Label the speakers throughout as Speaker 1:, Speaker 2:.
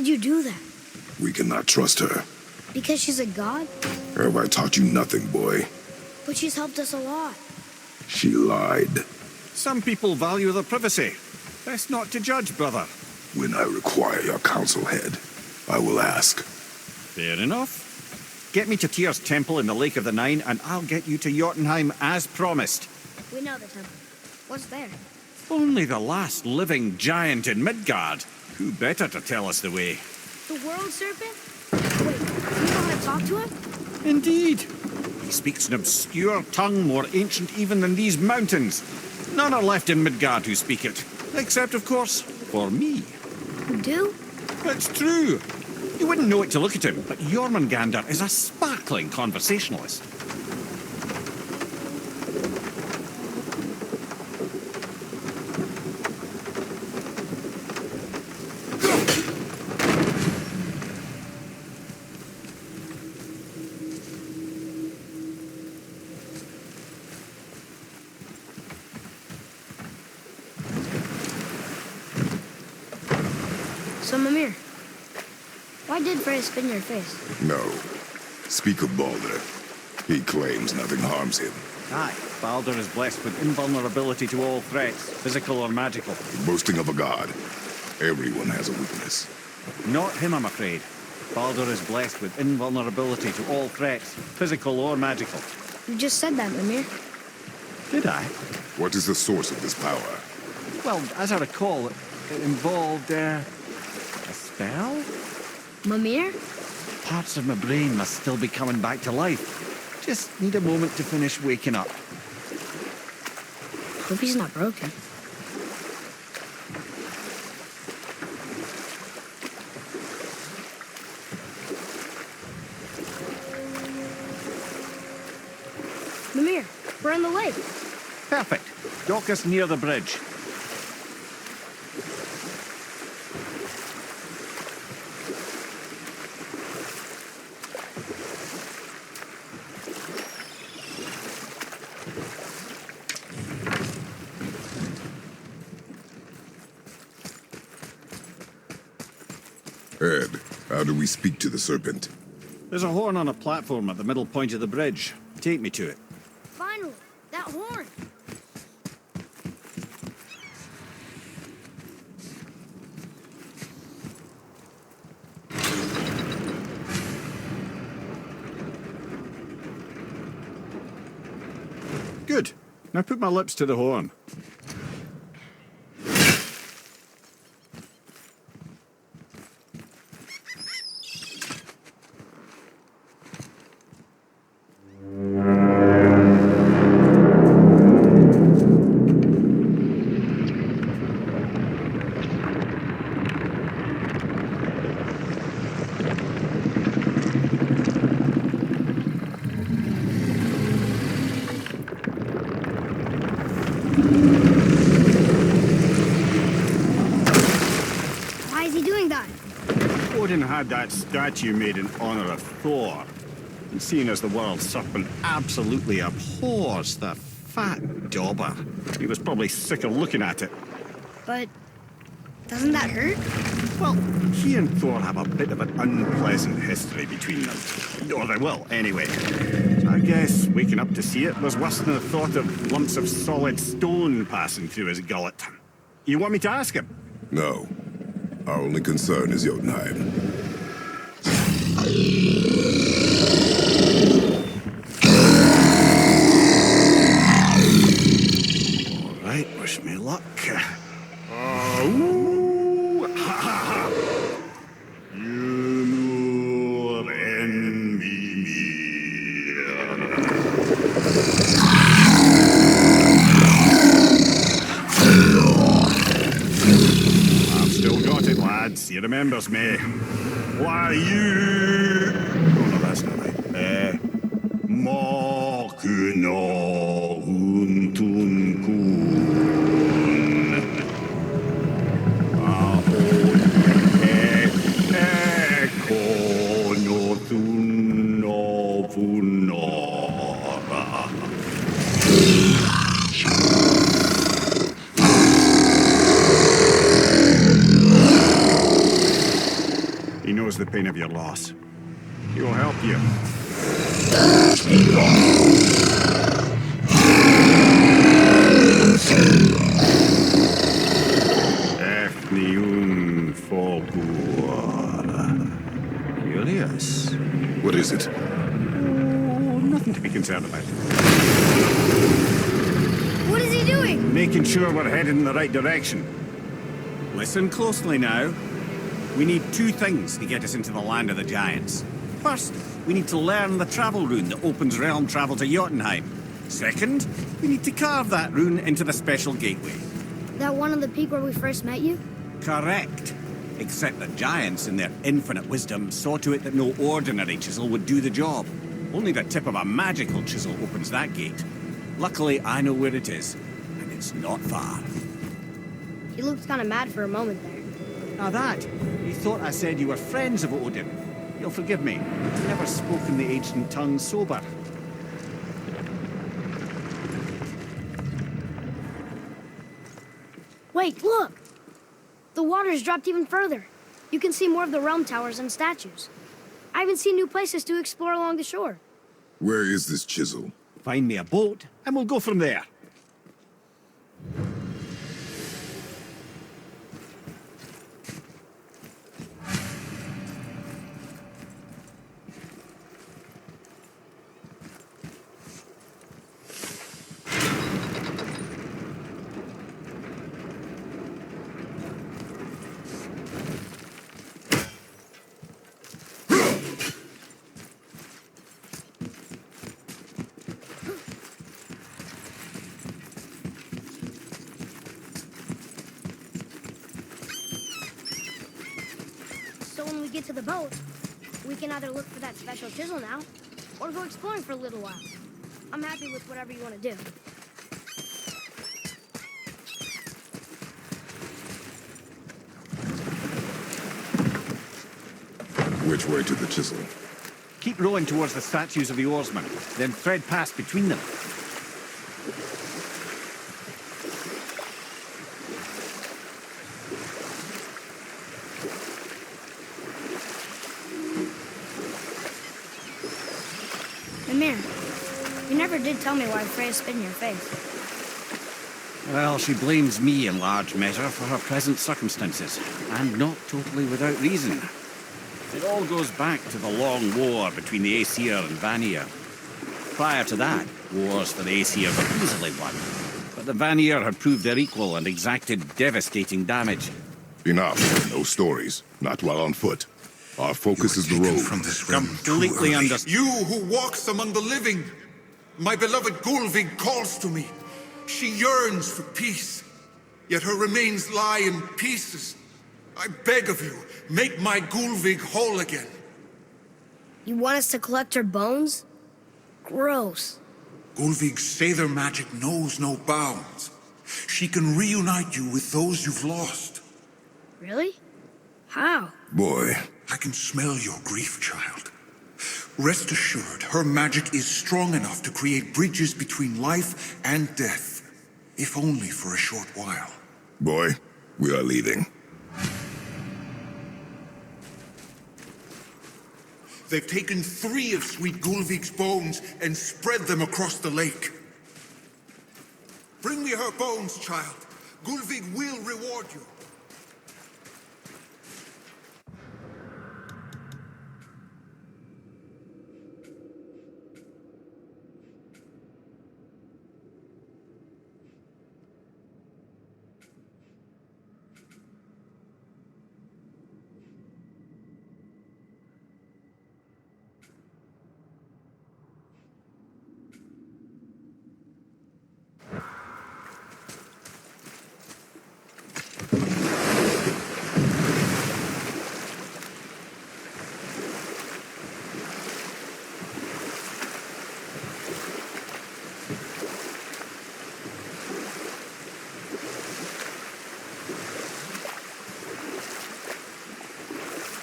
Speaker 1: did you do that?
Speaker 2: We cannot trust her.
Speaker 1: Because she's a god?
Speaker 2: Have I taught you nothing, boy?
Speaker 1: But she's helped us a lot.
Speaker 2: She lied.
Speaker 3: Some people value their privacy. Best not to judge, brother.
Speaker 2: When I require your council head, I will ask.
Speaker 3: Fair enough. Get me to Tyr's temple in the Lake of the Nine, and I'll get you to Jotunheim as promised.
Speaker 1: We know the temple. What's there?
Speaker 3: Only the last living giant in Midgard. Who better to tell us the way?
Speaker 1: The world serpent? Wait, you know how to talk to him?
Speaker 3: Indeed. He speaks an obscure tongue more ancient even than these mountains. None are left in Midgard who speak it. Except, of course, for me.
Speaker 1: You do?
Speaker 3: It's true. You wouldn't know it to look at him, but Jormungandr is a sparkling conversationalist.
Speaker 1: So, Mimir, why did Freya spin your face?
Speaker 2: No. Speak of Baldur. He claims nothing harms him.
Speaker 3: Aye, Baldur is blessed with invulnerability to all threats, physical or magical.
Speaker 2: Boasting of a god. Everyone has a weakness.
Speaker 3: Not him, I'm afraid. Baldur is blessed with invulnerability to all threats, physical or magical.
Speaker 1: You just said that, Mimir.
Speaker 3: Did I?
Speaker 2: What is the source of this power?
Speaker 3: Well, as I recall, it involved, a spell?
Speaker 1: Mimir?
Speaker 3: Parts of my brain must still be coming back to life. Just need a moment to finish waking up.
Speaker 1: Hope he's not broken. Mimir, we're on the lake.
Speaker 3: Perfect. Dock us near the bridge.
Speaker 2: Ed, how do we speak to the serpent?
Speaker 3: There's a horn on a platform at the middle point of the bridge. Take me to it.
Speaker 1: Finally, that horn.
Speaker 3: Good. Now put my lips to the horn.
Speaker 1: Why is he doing that?
Speaker 3: Odin had that statue made in honor of Thor. And seeing as the world serpent absolutely abhors the fat dauber, he was probably sick of looking at it.
Speaker 1: But doesn't that hurt?
Speaker 3: Well, he and Thor have a bit of an unpleasant history between them. Or they will, anyway. So I guess waking up to see it was worse than the thought of lumps of solid stone passing through his gullet. You want me to ask him?
Speaker 2: No. Our only concern is Jotunheim.
Speaker 3: All right, wish me luck. Ooh, ha, ha, ha. Ymur en Mimir. I've still got it, lads. He remembers me. Why, you... Oh, no, that's not right. Mokuno Untun Kun. Eko no Thuno Vunora. pain of your loss. He will help you. Efniun Folgur. Curious.
Speaker 2: What is it?
Speaker 3: Oh, nothing to be concerned about.
Speaker 1: What is he doing?
Speaker 3: Making sure we're headed in the right direction. Listen closely now. We need two things to get us into the land of the giants. First, we need to learn the travel rune that opens realm travel to Jotunheim. Second, we need to carve that rune into the special gateway.
Speaker 1: That one on the peak where we first met you?
Speaker 3: Correct. Except the giants, in their infinite wisdom, saw to it that no ordinary chisel would do the job. Only the tip of a magical chisel opens that gate. Luckily, I know where it is, and it's not far.
Speaker 1: He looked kind of mad for a moment there.
Speaker 3: Now that, you thought I said you were friends of Odin. You'll forgive me. I've never spoken the ancient tongue sober.
Speaker 1: Wait, look! The water's dropped even further. You can see more of the realm towers and statues. I even see new places to explore along the shore.
Speaker 2: Where is this chisel?
Speaker 3: Find me a boat, and we'll go from there.
Speaker 1: So when we get to the boat, we can either look for that special chisel now, or go exploring for a little while. I'm happy with whatever you want to do.
Speaker 2: Which way to the chisel?
Speaker 3: Keep rowing towards the statues of the oarsmen, then thread past between them.
Speaker 1: Mimir, you never did tell me why Freya spit in your face.
Speaker 3: Well, she blames me in large measure for her present circumstances, and not totally without reason. It all goes back to the long war between the Aesir and Vanir. Prior to that, wars for the Aesir were easily won, but the Vanir had proved their equal and exacted devastating damage.
Speaker 2: Enough. No stories. Not while on foot. Our focus is the road.
Speaker 4: From this realm
Speaker 3: Completely understood.
Speaker 4: You who walks among the living, my beloved Gulvig calls to me. She yearns for peace, yet her remains lie in pieces. I beg of you, make my Gulvig whole again.
Speaker 1: You want us to collect her bones? Gross.
Speaker 4: Gulvig's Sather magic knows no bounds. She can reunite you with those you've lost.
Speaker 1: Really? How?
Speaker 2: Boy,
Speaker 4: I can smell your grief, child. Rest assured, her magic is strong enough to create bridges between life and death, if only for a short while.
Speaker 2: boy, we are leaving.
Speaker 4: They've taken 3 of Sweet Gulvig's bones and spread them across the lake. Bring me her bones, child. Gulvig will reward you.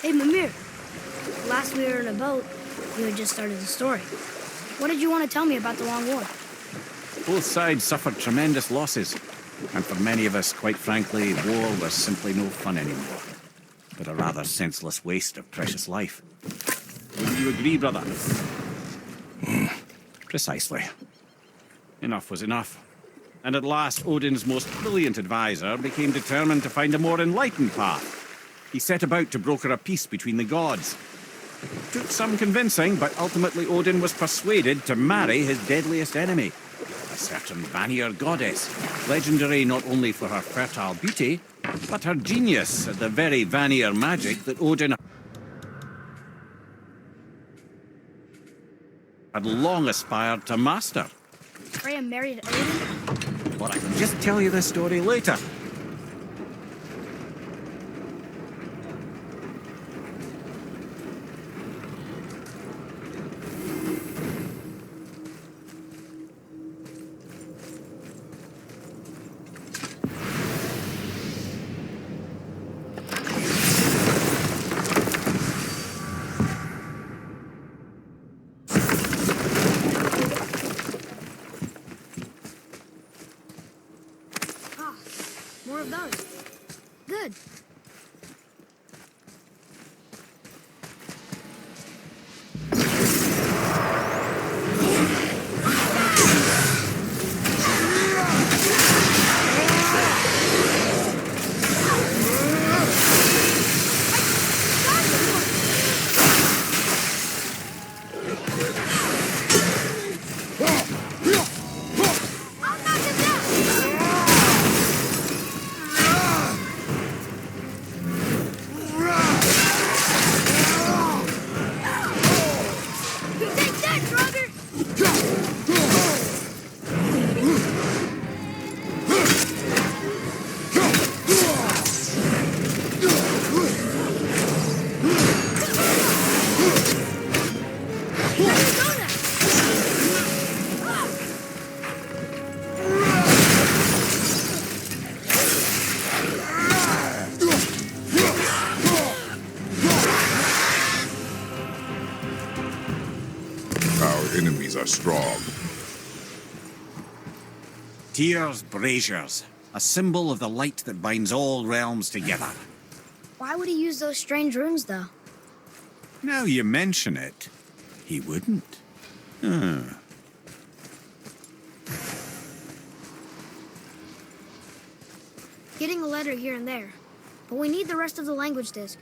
Speaker 1: Hey, Mimir. Last we were in a boat, you had just started the story. What did you want to tell me about the Long War?
Speaker 3: Both sides suffered tremendous losses, and for many of us, quite frankly, war was simply no fun anymore. but a rather senseless waste of precious life. Wouldn't you agree, brother? Precisely. Enough was enough. And at last, Odin's most brilliant advisor became determined to find a more enlightened path. He set about to broker a peace between the gods. Took some convincing, but ultimately Odin was persuaded to marry his deadliest enemy, a certain Vanir goddess, legendary not only for her fertile beauty, but her genius at the very Vanir magic that Odin had long aspired to master.
Speaker 1: Freya married Odin?
Speaker 3: But I can just tell you this story later.
Speaker 1: More of those. Good.
Speaker 2: Our enemies are strong.
Speaker 3: Tyr's braziers, a symbol of the light that binds all realms together.
Speaker 1: Why would he use those strange runes, though?
Speaker 3: Now you mention it, he wouldn't.
Speaker 1: Getting a letter here and there. But we need the rest of the language disc.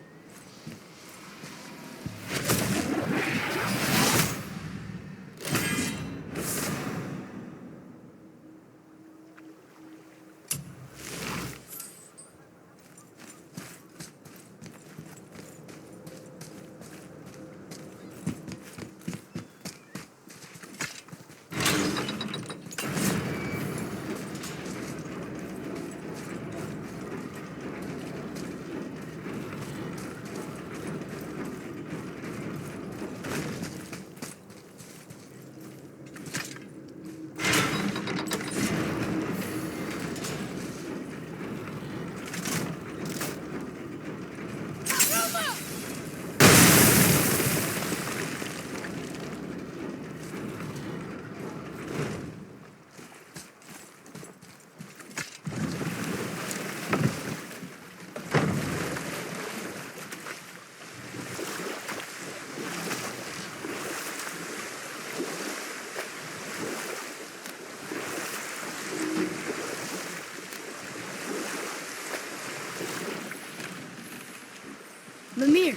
Speaker 1: Mimir,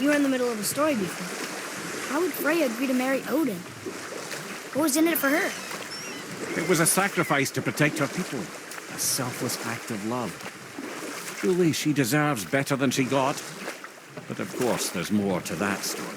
Speaker 1: you were in the middle of a story before. How would Freya agree to marry Odin? What was in it for her?
Speaker 3: It was a sacrifice to protect her people, a selfless act of love. Truly, she deserves better than she got. But of course, there's more to that story.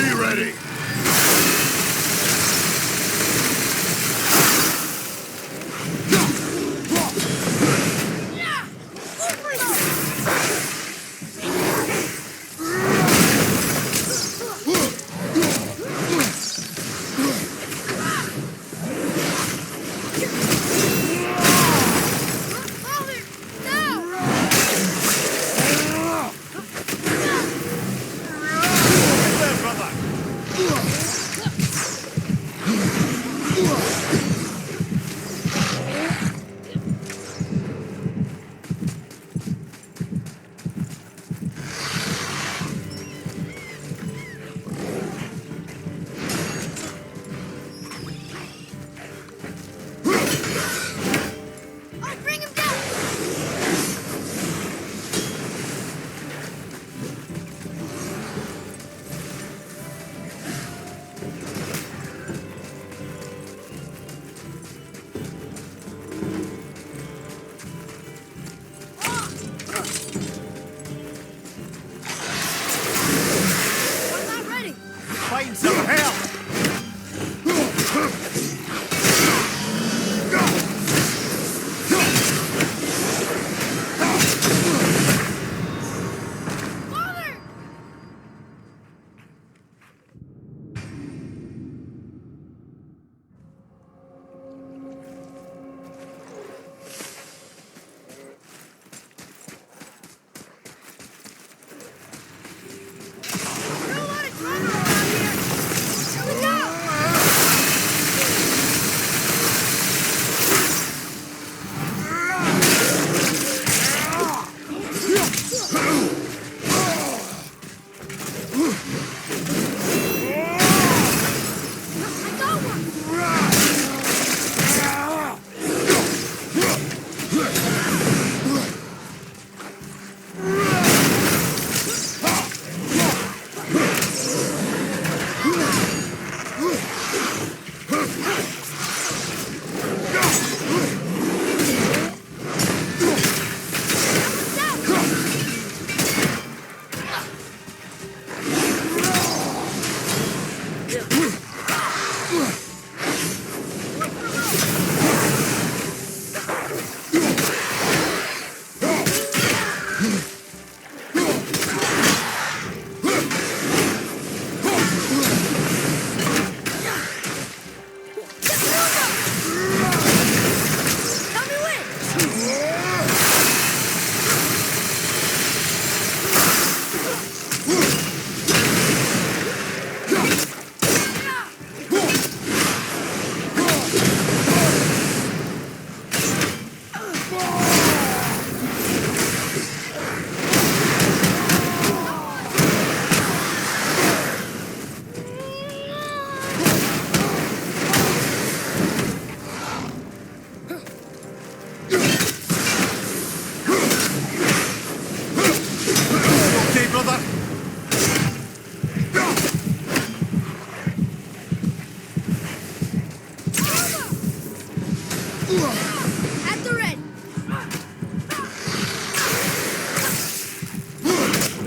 Speaker 2: Be ready!
Speaker 3: Find some help!
Speaker 1: At the ready.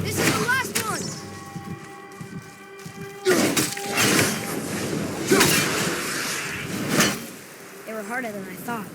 Speaker 1: This is the last one. They were harder than I thought.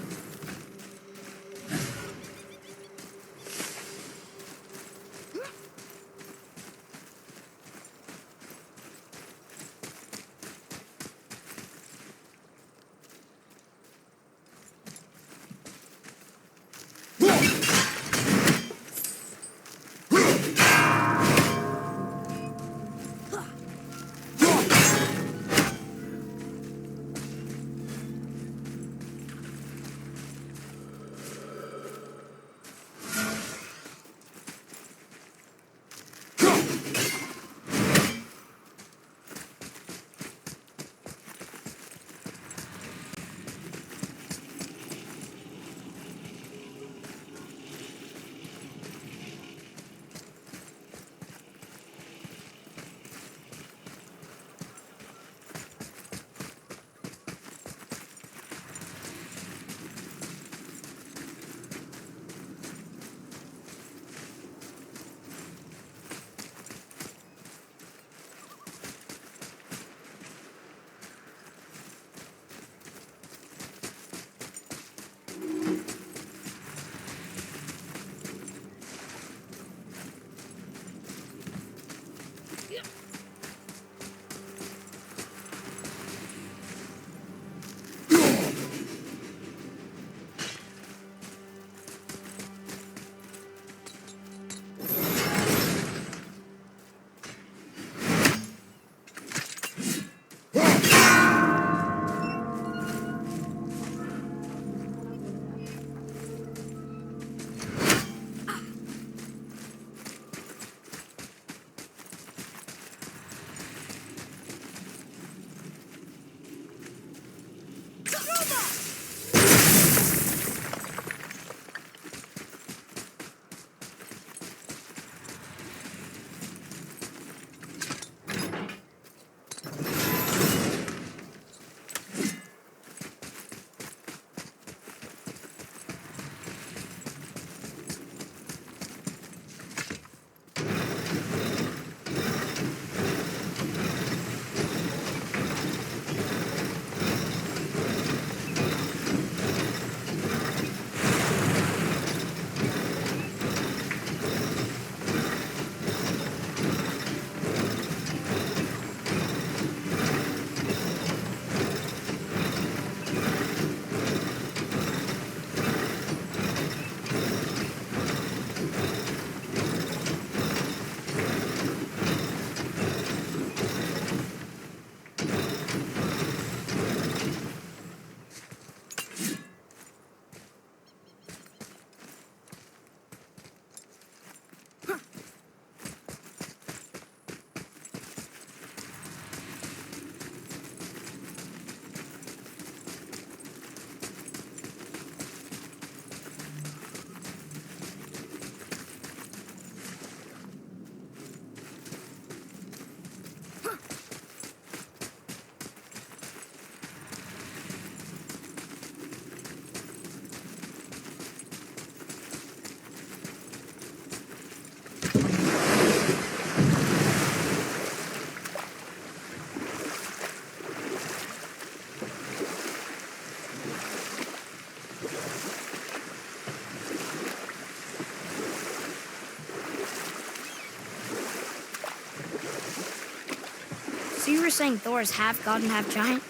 Speaker 1: So you were saying Thor is half god and half giant?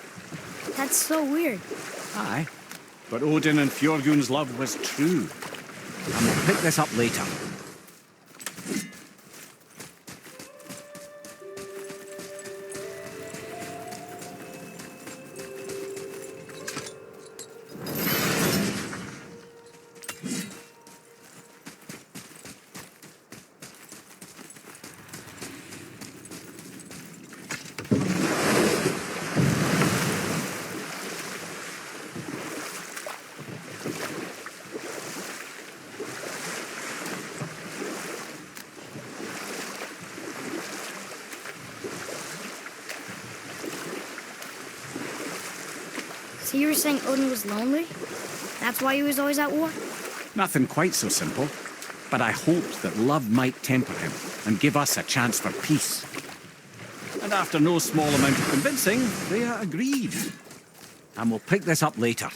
Speaker 1: That's so weird.
Speaker 3: Aye. But Odin and Fjorgun's love was true. And we'll pick this up later.
Speaker 1: So you were saying Odin was lonely? That's why he was always at war?
Speaker 3: Nothing quite so simple. But I hoped that love might temper him and give us a chance for peace. And after no small amount of convincing, they agreed. And we'll pick this up later.